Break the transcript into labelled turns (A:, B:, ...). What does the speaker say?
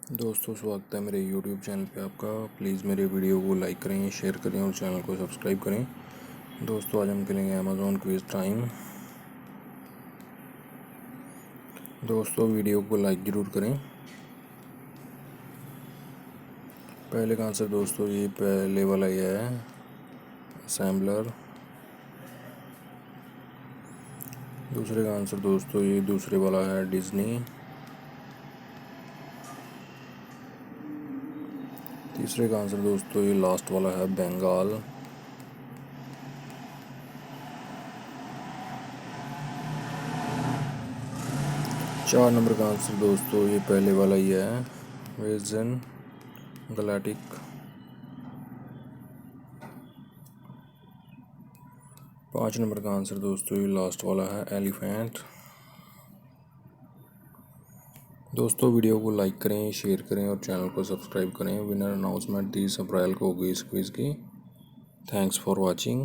A: दोस्तों स्वागत है मेरे YouTube चैनल पे आपका। प्लीज़ मेरे वीडियो को लाइक करें, शेयर करें और चैनल को सब्सक्राइब करें। दोस्तों आज हम खेलेंगे अमेज़ॉन क्विज टाइम। दोस्तों वीडियो को लाइक ज़रूर करें। पहले का आंसर दोस्तों ये पहले वाला ये है असेंबलर। दूसरे का आंसर दोस्तों ये दूसरे वाला है डिज्नी। तीसरे का आंसर दोस्तों ये लास्ट वाला है बंगाल। चार नंबर का आंसर दोस्तों ये पहले वाला ही है विजन गैलेक्टिक। 5 नंबर का आंसर दोस्तों ये लास्ट वाला है एलिफेंट। दोस्तों वीडियो को लाइक करें, शेयर करें और चैनल को सब्सक्राइब करें। विनर अनाउंसमेंट 30 अप्रैल को होगी इस क्विज़ की। Thanks for watching.